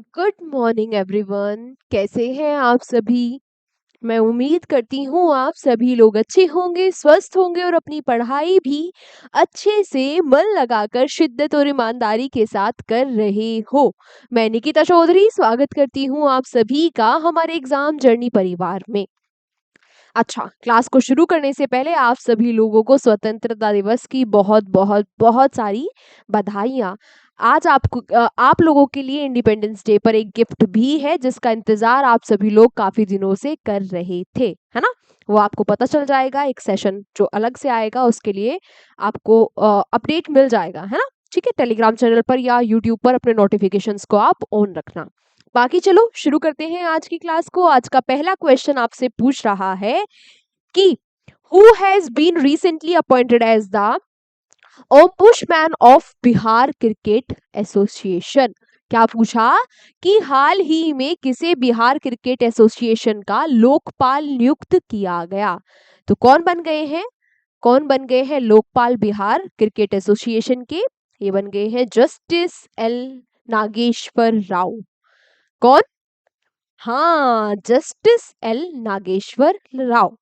Good morning everyone. कैसे हैं आप सभी? मैं उम्मीद करती हूँ आप सभी लोग अच्छे होंगे, स्वस्थ होंगे और अपनी पढ़ाई भी अच्छे से मन लगाकर शिद्दत और ईमानदारी के साथ कर रहे हो। मैं निकिता चौधरी स्वागत करती हूँ आप सभी का हमारे एग्जाम जर्नी परिवार में। अच्छा, क्लास को शुरू करने से पहले आप सभी लोगों को स्वतंत्रता दिवस की बहुत बहुत बहुत सारी बधाइयाँ। आज आप लोगों के लिए इंडिपेंडेंस डे पर एक गिफ्ट भी है जिसका इंतजार आप सभी लोग काफी दिनों से कर रहे थे, है ना? वो आपको पता चल जाएगा, एक सेशन जो अलग से आएगा उसके लिए आपको अपडेट मिल जाएगा, है ना? ठीक है, टेलीग्राम चैनल पर या यूट्यूब पर अपने नोटिफिकेशंस को आप ऑन रखना। बाकी चलो शुरू करते हैं आज की क्लास को। आज का पहला क्वेश्चन आपसे पूछ रहा है कि who has been recently appointed as the ombudsman of Bihar cricket association. क्या पूछा कि हाल ही में किसे बिहार क्रिकेट एसोसिएशन का लोकपाल नियुक्त किया गया? तो कौन बन गए हैं? कौन बन गए हैं लोकपाल बिहार क्रिकेट एसोसिएशन के? ये बन गए हैं जस्टिस एल नागेश्वर राव। कौन? हाँ, जस्टिस एल नागेश्वर राव।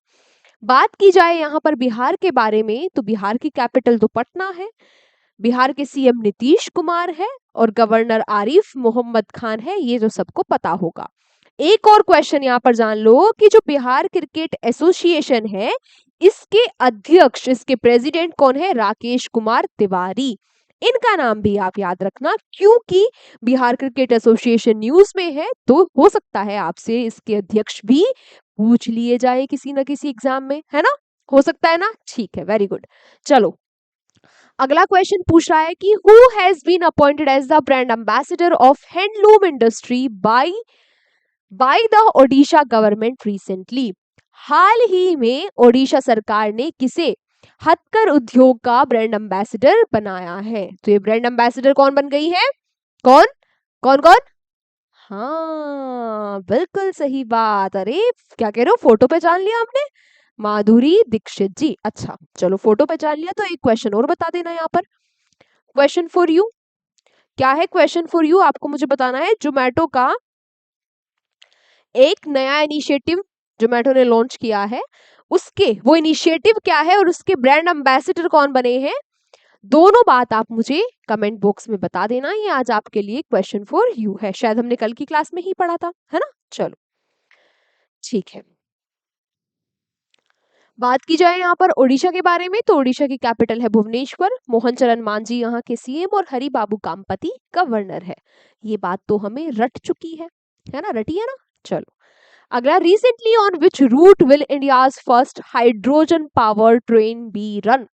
बात की जाए यहाँ पर बिहार के बारे में तो बिहार की कैपिटल तो पटना है। बिहार के सीएम नीतीश कुमार है और गवर्नर आरिफ मोहम्मद खान है, ये जो सबको पता होगा। एक और क्वेश्चन यहाँ पर जान लो कि जो बिहार क्रिकेट एसोसिएशन है इसके अध्यक्ष, इसके प्रेसिडेंट कौन है? राकेश कुमार तिवारी। इनका नाम भी आप याद रखना क्योंकि बिहार क्रिकेट एसोसिएशन न्यूज में है तो हो सकता है आपसे इसके अध्यक्ष भी पूछ लिए जाए किसी ना किसी एग्जाम में, है ना? हो सकता है ना? ठीक है, वेरी गुड। चलो अगला क्वेश्चन पूछ रहा है कि who has been appointed as the brand ambassador of handloom industry by the Odisha government recently. हाल ही में ओडिशा सरकार ने किसे हथकर उद्योग का ब्रांड एम्बेसडर बनाया है? तो ये ब्रांड एम्बेसडर कौन बन गई है? कौन कौन कौन? हाँ, बिल्कुल सही बात। अरे क्या कह रहे हो, फोटो पहचान लिया आपने? माधुरी दीक्षित जी। अच्छा चलो, फोटो पहचान लिया तो एक क्वेश्चन और बता देना यहाँ पर। Question for you. क्या है क्वेश्चन फॉर यू? आपको मुझे बताना है जोमेटो का एक नया इनिशिएटिव जोमेटो ने लॉन्च किया है, उसके वो इनिशिएटिव क्या है और उसके ब्रांड एम्बेसडर कौन बने हैं? दोनों बात आप मुझे कमेंट बॉक्स में बता देना। ये आज आपके लिए क्वेश्चन फॉर यू है, शायद हमने कल की क्लास में ही पढ़ा था, है ना? चलो ठीक है। बात की जाए यहाँ पर ओडिशा के बारे में तो ओडिशा की कैपिटल है भुवनेश्वर। मोहन चरण मांझी यहाँ के सीएम और हरि बाबू कामपति गवर्नर है। ये बात तो हमें रट चुकी है ना? रटी है ना? चलो अगला, recently on which route will India's first hydrogen power train be run?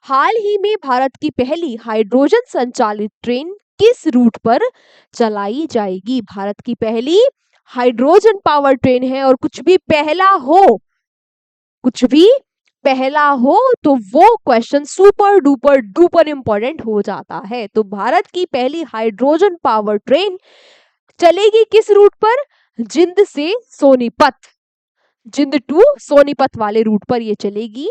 हाल ही में भारत की पहली हाइड्रोजन संचालित ट्रेन किस रूट पर चलाई जाएगी? भारत की पहली हाइड्रोजन पावर ट्रेन है और कुछ भी पहला हो, कुछ भी पहला हो तो वो question super duper duper important हो जाता है। तो भारत की पहली हाइड्रोजन पावर ट्रेन चलेगी किस रूट पर? जिंद से सोनीपत, जिंद टू सोनीपत वाले रूट पर ये चलेगी।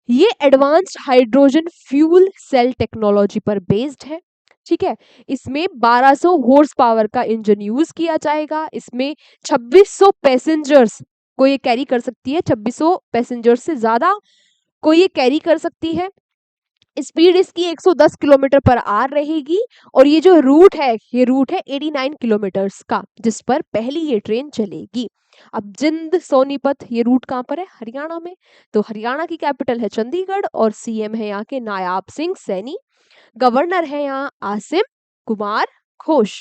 ये advanced hydrogen fuel cell technology पर बेस्ड है। ठीक है, इसमें 1200 हॉर्स पावर का इंजन यूज किया जाएगा। इसमें 2600 पैसेंजर्स को ये कैरी कर सकती है, 2600 पैसेंजर्स से ज्यादा को ये कैरी कर सकती है। स्पीड इसकी 110 किलोमीटर पर आवर रहेगी और ये जो रूट है ये रूट है 89 किलोमीटर्स का जिस पर पहली ये ट्रेन चलेगी। अब जिंद सोनीपत ये रूट कहाँ पर है? हरियाणा में। तो हरियाणा की कैपिटल है चंडीगढ़ और सीएम है यहाँ के नायाब सिंह सैनी। गवर्नर है यहाँ Asim Kumar Ghosh.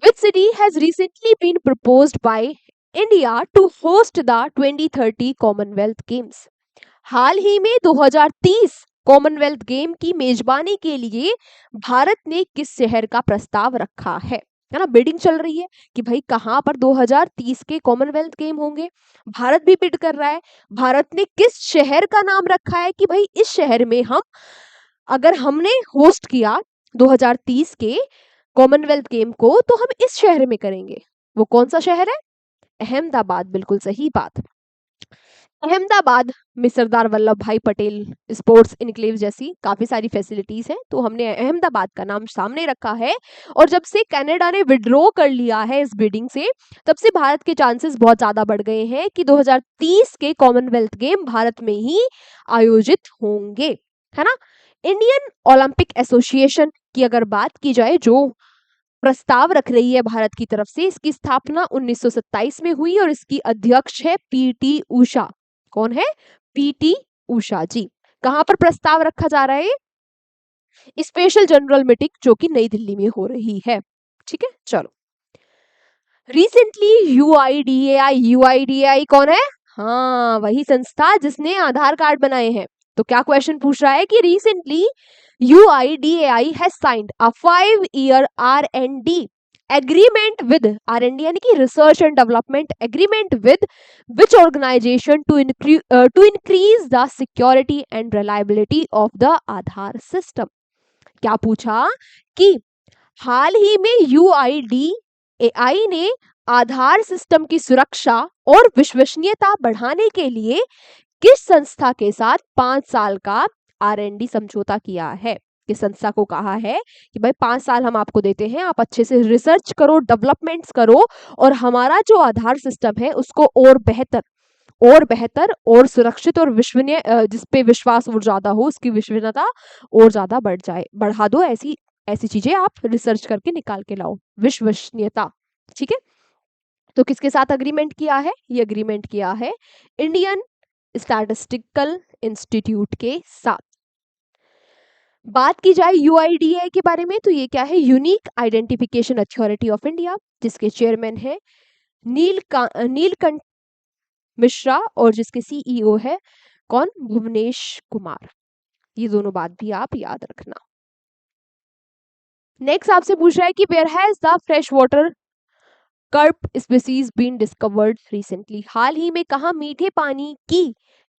Which city has recently been proposed by India to host the 2030 Commonwealth Games? हाल ही में 2030 कॉमनवेल्थ गेम की मेजबानी के लिए भारत ने किस शहर का प्रस्ताव रखा है ना? बिडिंग चल रही है कि भाई कहां पर 2030 के कॉमनवेल्थ गेम होंगे। भारत भी बिड कर रहा है। भारत ने किस शहर का नाम रखा है कि भाई इस शहर में हम, अगर हमने होस्ट किया 2030 के कॉमनवेल्थ गेम को तो हम इस शहर में करेंगे। वो कौन सा शहर है? अहमदाबाद। बिल्कुल सही बात। अहमदाबाद में सरदार वल्लभ भाई पटेल स्पोर्ट्स इनक्लेव जैसी काफी सारी फैसिलिटीज हैं, तो हमने अहमदाबाद का नाम सामने रखा है। और जब से कनाडा ने विड्रॉ कर लिया है इस बिडिंग से, तब से भारत के चांसेस बहुत ज्यादा बढ़ गए हैं कि 2030 के कॉमनवेल्थ गेम भारत में ही आयोजित होंगे, है ना। इंडियन ओलंपिक एसोसिएशन की अगर बात की जाए, जो प्रस्ताव रख रही है भारत की तरफ से, इसकी स्थापना 1927 में हुई और इसकी अध्यक्ष है पीटी उषा। कौन है? पीटी उषा जी। कहां पर प्रस्ताव रखा जा रहा है? स्पेशल जनरल मीटिंग जो कि नई दिल्ली में हो रही है। ठीक है, चलो। रिसेंटली यूआईडीएआई कौन है? हाँ, वही संस्था जिसने आधार कार्ड बनाए हैं। तो क्या क्वेश्चन पूछ रहा है कि recently UIDAI has signed a 5-year R&D agreement with R&D यानी कि research and development agreement with which organization to increase the security and reliability of the Aadhaar system। क्या पूछा कि हाल ही में UIDAI ने आधार सिस्टम की सुरक्षा और विश्वसनीयता बढ़ाने के लिए किस संस्था के साथ 5 साल का R&D समझौता किया है? किस संस्था को कहा है कि भाई 5 साल हम आपको देते हैं, आप अच्छे से रिसर्च करो, डेवलपमेंट्स करो और हमारा जो आधार सिस्टम है उसको और बेहतर और सुरक्षित और विश्वसनीय, जिस पे विश्वास और ज्यादा हो, उसकी विश्वसनीयता और ज्यादा बढ़ा दो। ऐसी ऐसी चीजें आप रिसर्च करके निकाल के लाओ, विश्वसनीयता। ठीक है, तो किसके साथ अग्रीमेंट किया है? ये अग्रीमेंट किया है इंडियन स्टैटिस्टिकल इंस्टीट्यूट के साथ। बात की जाए यूआईडीएआई के बारे में, तो ये क्या है? Unique identification authority of India, जिसके चेयरमैन है नीलकंठ मिश्रा और जिसके सीईओ है कौन? भुवनेश कुमार। ये दोनों बात भी आप याद रखना। नेक्स्ट आपसे पूछ रहा है कि where has the fresh water carp species been discovered recently. हाल ही में कहा मीठे पानी की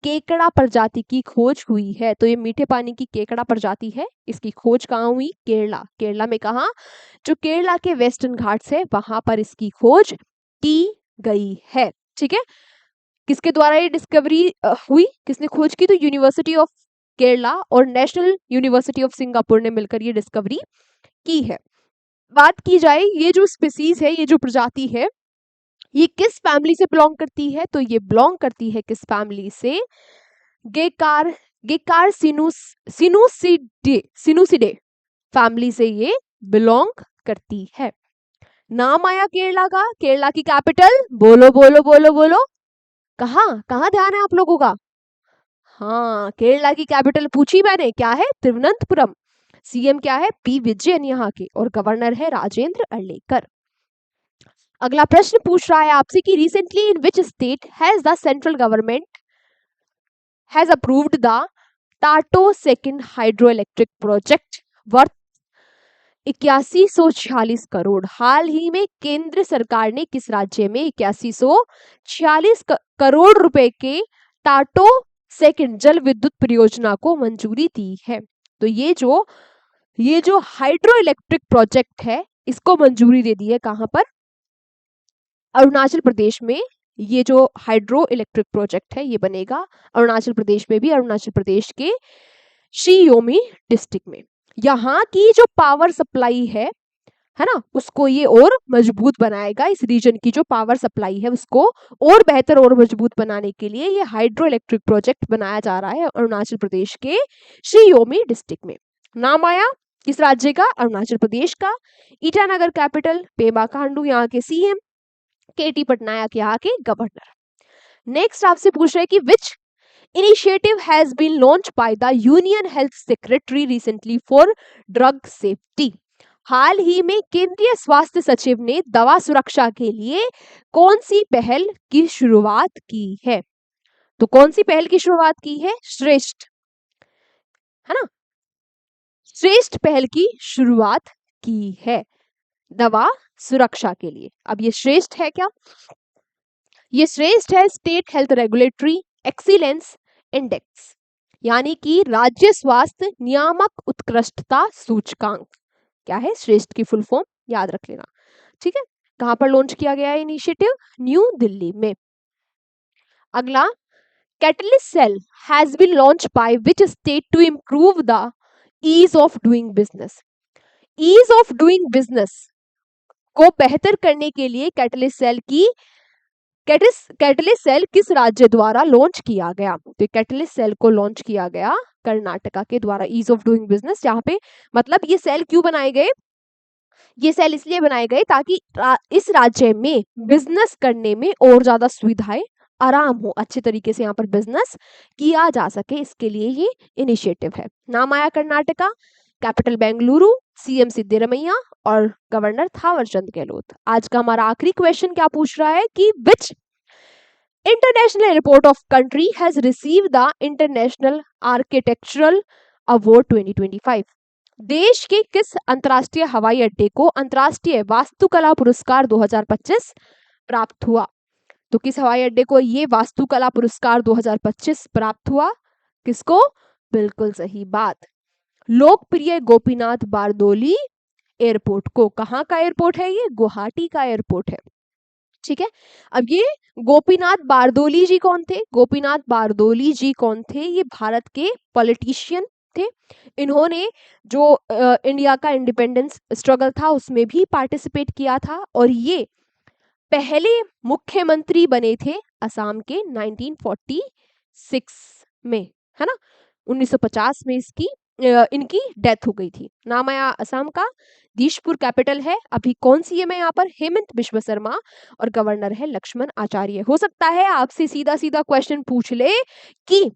केकड़ा प्रजाति की खोज हुई है? तो ये मीठे पानी की केकड़ा प्रजाति है, इसकी खोज कहाँ हुई? केरला में। कहा? जो केरला के वेस्टर्न घाट्स है वहां पर इसकी खोज की गई है। ठीक है, किसके द्वारा ये डिस्कवरी हुई? किसने खोज की? तो यूनिवर्सिटी ऑफ केरला और नेशनल यूनिवर्सिटी ऑफ सिंगापुर ने मिलकर ये डिस्कवरी की है। बात की जाए, ये जो स्पीसीज है, ये जो प्रजाति है, ये किस फैमिली से बिलोंग करती है? तो ये बिलोंग करती है किस फैमिली से? गेकार सिनुसिडे फैमिली से ये बिलोंग करती है। नाम आया केरला का। केरला की कैपिटल बोलो बोलो बोलो बोलो। कहाँ ध्यान है आप लोगों का? हाँ, केरला की कैपिटल पूछी मैंने, क्या है? तिरुवनंतपुरम। सीएम क्या है? पी विजयन यहाँ के, और गवर्नर है राजेंद्र अर्लेकर। अगला प्रश्न पूछ रहा है आपसे कि recently in which state has the central government has approved the Tato second hydroelectric project worth 8146 crore. हाल ही में केंद्र सरकार ने किस राज्य में 8146 करोड़ रुपए के टाटो सेकंड जल विद्युत परियोजना को मंजूरी दी है? तो ये जो हाइड्रो इलेक्ट्रिक प्रोजेक्ट है, इसको मंजूरी दे दी है कहां पर? अरुणाचल प्रदेश में। ये जो हाइड्रो इलेक्ट्रिक प्रोजेक्ट है ये बनेगा अरुणाचल प्रदेश में भी, अरुणाचल प्रदेश के शीयोमी डिस्ट्रिक्ट में। यहाँ की जो पावर सप्लाई है ना, उसको ये और मजबूत बनाएगा। इस रीजन की जो पावर सप्लाई है उसको और बेहतर और मजबूत बनाने के लिए ये हाइड्रो इलेक्ट्रिक प्रोजेक्ट बनाया जा रहा है अरुणाचल प्रदेश के शीयोमी डिस्ट्रिक्ट में। नाम आया किस राज्य का? अरुणाचल प्रदेश का। ईटानगर कैपिटल पेमा खांडू यहाँ के सीएम, केटी पटनायक यहाँ के गवर्नर। नेक्स्ट आपसे पूछ रहे हैं कि which initiative has been launch by the union health secretary recently for drug safety. हाल ही में केंद्रीय स्वास्थ्य सचिव ने दवा सुरक्षा के लिए कौन सी पहल की शुरुआत की है? तो कौन सी पहल की शुरुआत की है? श्रेष्ठ, है ना, श्रेष्ठ पहल की शुरुआत की है दवा सुरक्षा के लिए। अब ये श्रेष्ठ है क्या? ये श्रेष्ठ है state health regulatory excellence index, यानी कि राज्य स्वास्थ्य नियामक उत्कृष्टता सूचकांक। क्या है? श्रेष्ठ की फुल फॉर्म याद रख लेना। ठीक है, कहां पर लॉन्च किया गया है इनिशिएटिव? न्यू दिल्ली में। अगला, Catalyst cell has been launched by which state to improve the ease of doing business? Ease of doing business को बेहतर करने के लिए कैटलिस्ट सेल किस राज्य द्वारा लॉन्च किया गया? तो कैटलिस्ट सेल को लॉन्च किया गया कर्नाटका के द्वारा, ईज ऑफ डूइंग बिजनेस, जहां पे मतलब ये सेल क्यों बनाए गए? ये सेल इसलिए बनाए गए ताकि इस राज्य में बिजनेस करने में और ज्यादा सुविधाएं, आराम हो, अच्छे तरीके से यहाँ पर बिजनेस किया जा सके, इसके लिए ये इनिशिएटिव है। नाम आया कर्नाटका, कैपिटल बेंगलुरु, सीएम सिद्धारमैया और गवर्नर थावरचंद गहलोत। आज का हमारा आखिरी क्वेश्चन क्या पूछ रहा है कि विच international airport of country has receive the international architectural award 2025? देश के किस अंतर्राष्ट्रीय हवाई अड्डे को अंतर्राष्ट्रीय वास्तुकला पुरस्कार 2025 प्राप्त हुआ? तो किस हवाई अड्डे को ये वास्तुकला पुरस्कार 2025 प्राप्त हुआ? किसको? बिल्कुल सही बात, लोकप्रिय गोपीनाथ बारदोली एयरपोर्ट को। कहाँ का एयरपोर्ट है ये? गुवाहाटी का एयरपोर्ट है। ठीक है, अब ये गोपीनाथ बारदोली जी कौन थे? गोपीनाथ बारदोली जी कौन थे? ये भारत के पॉलिटिशियन थे। इन्होंने जो इंडिया का इंडिपेंडेंस स्ट्रगल था उसमें भी पार्टिसिपेट किया था और ये पहले मुख्यमंत्री बने थे असम के 1946 में, है ना। 1950 में इनकी डेथ हो गई थी। नाम आया असम का, दिसपुर कैपिटल है। अभी कौन सीएम है यहाँ पर? हेमंत बिश्व शर्मा और गवर्नर है लक्ष्मण आचार्य। हो सकता है आपसे सीधा सीधा क्वेश्चन पूछ ले कि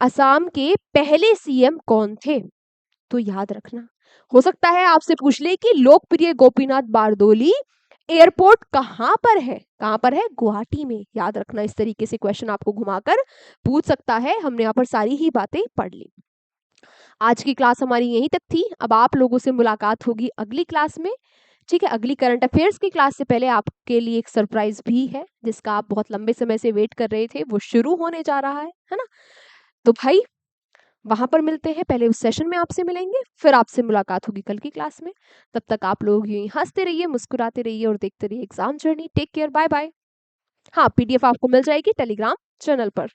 असम के पहले सीएम कौन थे, तो याद रखना। हो सकता है आपसे पूछ ले कि लोकप्रिय गोपीनाथ बारदोली एयरपोर्ट कहाँ पर है? कहाँ पर है? गुवाहाटी में। याद रखना, इस तरीके से क्वेश्चन आपको घुमाकर पूछ सकता है। हमने यहाँ पर सारी ही बातें पढ़ ली। आज की क्लास हमारी यहीं तक थी। अब आप लोगों से मुलाकात होगी अगली क्लास में। ठीक है, अगली करंट अफेयर्स की क्लास से पहले आपके लिए एक सरप्राइज भी है जिसका आप बहुत लंबे समय से वेट कर रहे थे, वो शुरू होने जा रहा है ना। तो भाई वहां पर मिलते हैं, पहले उस सेशन में आपसे मिलेंगे, फिर आपसे मुलाकात होगी कल की क्लास में। तब तक आप लोग यूं ही हंसते रहिए, मुस्कुराते रहिए और देखते रहिए exam journey. Take care, bye bye. हाँ, पीडीएफ आपको मिल जाएगी टेलीग्राम चैनल पर।